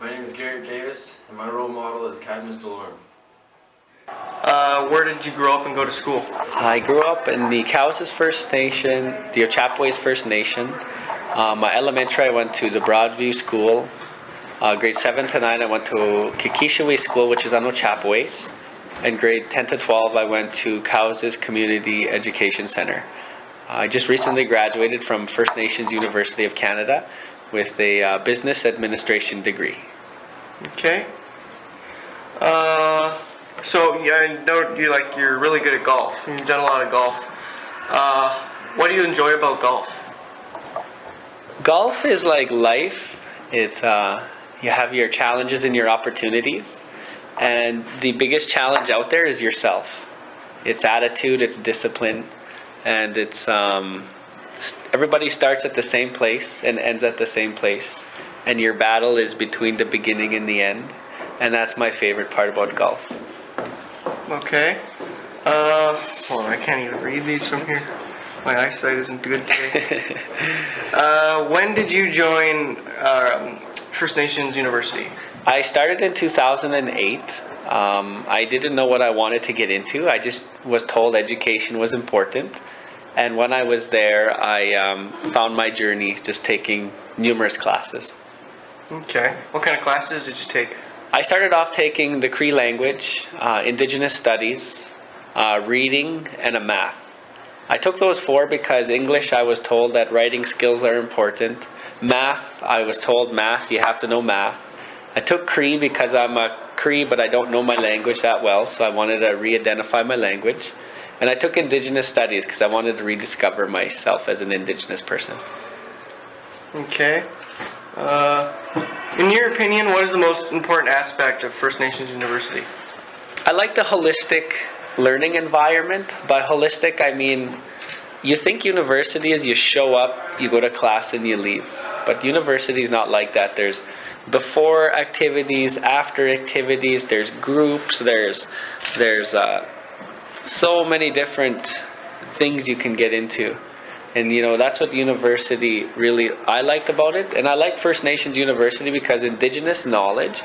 My name is Garrett Davis, and my role model is Cadmus Delorme. Where did you grow up and go to school? I grew up in the Cowes First Nation, the Ojibways First Nation. My elementary, I went to the Broadview School. Grade 7 to 9, I went to Kikishaway School, which is on Ojibways. And grade 10 to 12, I went to Cowes Community Education Center. I just recently graduated from First Nations University of Canada with a business administration degree. Okay. So yeah, I know you're really good at golf. You've done a lot of golf. What do you enjoy about golf? Golf is like life. It's you have your challenges and your opportunities, and the biggest challenge out there is yourself. It's attitude, it's discipline, and it's everybody starts at the same place and ends at the same place, and your battle is between the beginning and the end, and that's my favorite part about golf. Okay. Hold on, I can't even read these from here. My eyesight isn't good today. When did you join First Nations University? I started in 2008. I didn't know what I wanted to get into. I just was told education was important. And when I was there, I found my journey just taking numerous classes. Okay. What kind of classes did you take? I started off taking the Cree language, Indigenous studies, reading, and a math. I took those 4 because English, I was told that writing skills are important. Math, I was told math, you have to know math. I took Cree because I'm a Cree, but I don't know my language that well, so I wanted to re-identify my language. And I took Indigenous studies because I wanted to rediscover myself as an Indigenous person. Okay. In your opinion, what is the most important aspect of First Nations University? I like the holistic learning environment. By holistic, I mean you think university is you show up, you go to class, and you leave. But university is not like that. There's before activities, after activities, there's groups, there's so many different things you can get into. And that's what university really I liked about it. And I like First Nations University because Indigenous knowledge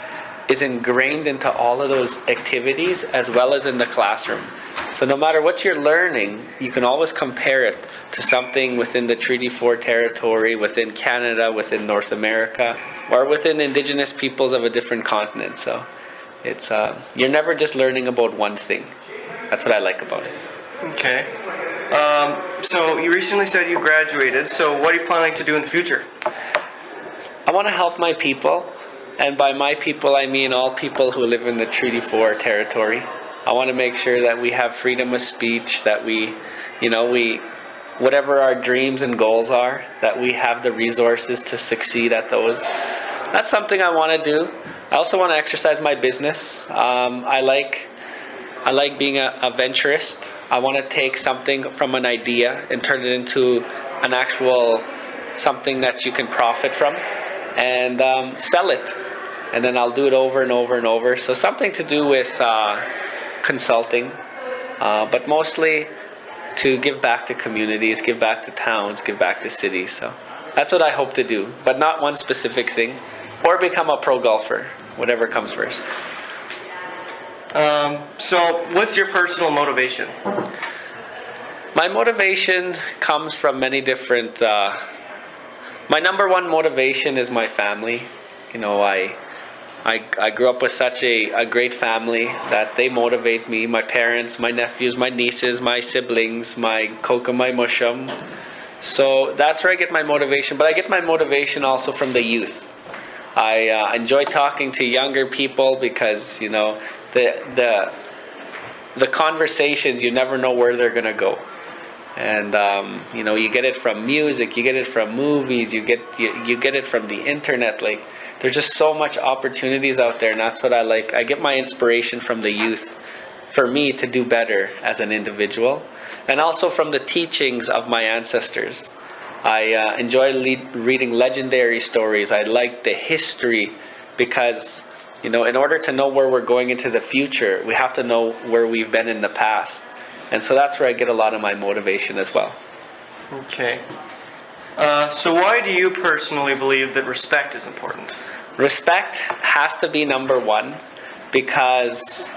is ingrained into all of those activities as well as in the classroom. So no matter what you're learning, you can always compare it to something within the Treaty 4 territory, within Canada, within North America, or within Indigenous peoples of a different continent. So it's you're never just learning about one thing. That's what I like about it. Okay. So you recently said you graduated, so what are you planning to do in the future? I want to help my people, and by my people I mean all people who live in the Treaty 4 territory. I want to make sure that we have freedom of speech, that we whatever our dreams and goals are, that we have the resources to succeed at those. That's something I want to do. I also want to exercise my business. I like being a venturist. I want to take something from an idea and turn it into an actual something that you can profit from and sell it. And then I'll do it over and over and over. So something to do with consulting, but mostly to give back to communities, give back to towns, give back to cities. So that's what I hope to do, but not one specific thing. Or become a pro golfer, whatever comes first. So what's your personal motivation? My motivation comes from many different... my number one motivation is my family. I grew up with such a great family that they motivate me. My parents, my nephews, my nieces, my siblings, my koka, my mushum. So that's where I get my motivation. But I get my motivation also from the youth. I enjoy talking to younger people because, the conversations, you never know where they're going to go. And, you get it from music, you get it from movies, you get it from the internet. Like, there's just so much opportunities out there, and that's what I like. I get my inspiration from the youth for me to do better as an individual, and also from the teachings of my ancestors. I enjoy reading legendary stories. I like the history because, in order to know where we're going into the future, we have to know where we've been in the past. And so that's where I get a lot of my motivation as well. Okay. So why do you personally believe that respect is important? Respect has to be number one, because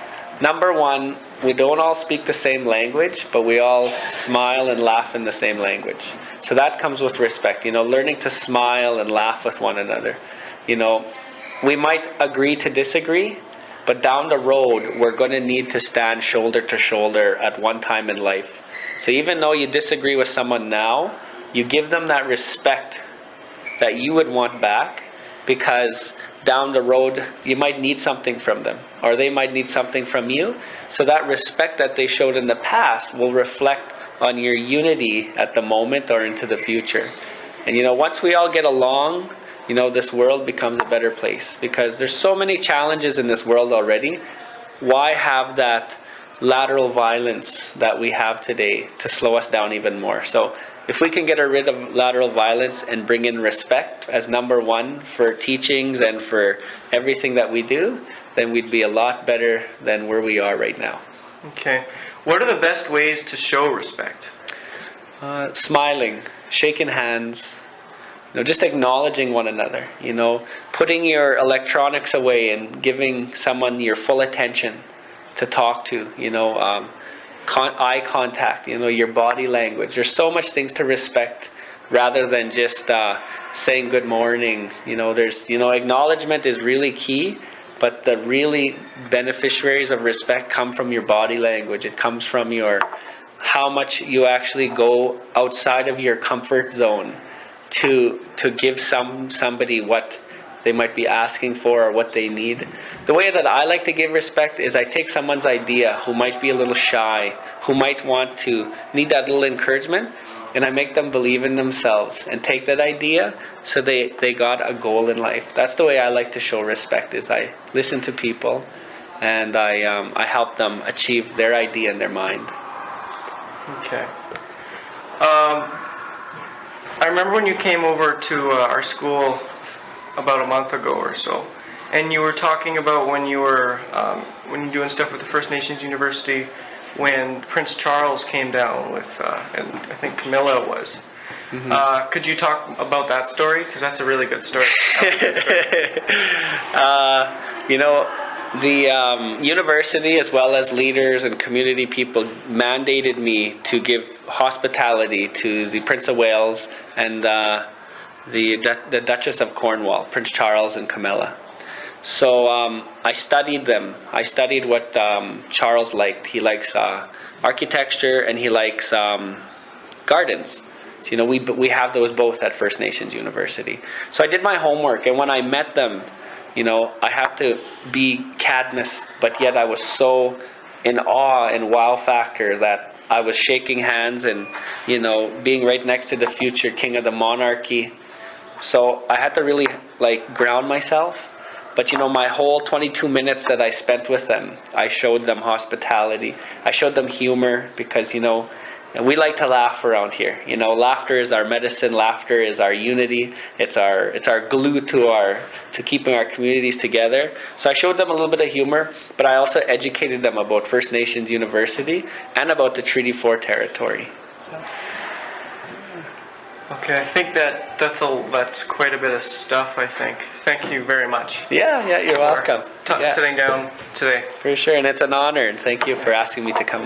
number one, we don't all speak the same language, but we all smile and laugh in the same language. So that comes with respect, learning to smile and laugh with one another. We might agree to disagree, but down the road, we're going to need to stand shoulder to shoulder at one time in life. So even though you disagree with someone now, you give them that respect that you would want back, because down the road, you might need something from them, or they might need something from you. So that respect that they showed in the past will reflect on your unity at the moment or into the future. And once we all get along, this world becomes a better place, because there's so many challenges in this world already. Why have that lateral violence that we have today to slow us down even more? So if we can get rid of lateral violence and bring in respect as number one for teachings and for everything that we do, then we'd be a lot better than where we are right now. Okay. What are the best ways to show respect? Smiling, shaking hands, just acknowledging one another, putting your electronics away and giving someone your full attention to talk to, eye contact, your body language. There's so much things to respect rather than just saying good morning. Acknowledgement is really key, but the really beneficiaries of respect come from your body language. It comes from how much you actually go outside of your comfort zone to give somebody what they might be asking for or what they need. The way that I like to give respect is I take someone's idea who might be a little shy, who might need that little encouragement, and I make them believe in themselves and take that idea so they got a goal in life. That's the way I like to show respect, is I listen to people and I help them achieve their idea in their mind. Okay. I remember when you came over to our school about a month ago or so, and you were talking about when you're doing stuff with the First Nations University, when Prince Charles came down with, and I think Camilla was. Mm-hmm. Could you talk about that story? Because that's a really good story. The university, as well as leaders and community people, mandated me to give hospitality to the Prince of Wales and the Duchess of Cornwall, Prince Charles and Camilla. So I studied them. I studied what Charles liked. He likes architecture and he likes gardens. So, we have those both at First Nations University. So I did my homework, and when I met them, I have to be Cadmus, but yet I was so in awe and wow factor that I was shaking hands and, being right next to the future king of the monarchy. So I had to really ground myself. But my whole 22 minutes that I spent with them, I showed them hospitality. I showed them humor, because we like to laugh around here. Laughter is our medicine. Laughter is our unity. It's our glue to keeping our communities together. So I showed them a little bit of humor, but I also educated them about First Nations University and about the Treaty 4 territory. So. Okay, I think that's quite a bit of stuff, I think. Thank you very much. Yeah, you're welcome. Sitting down today. For sure, and it's an honor, and thank you for asking me to come.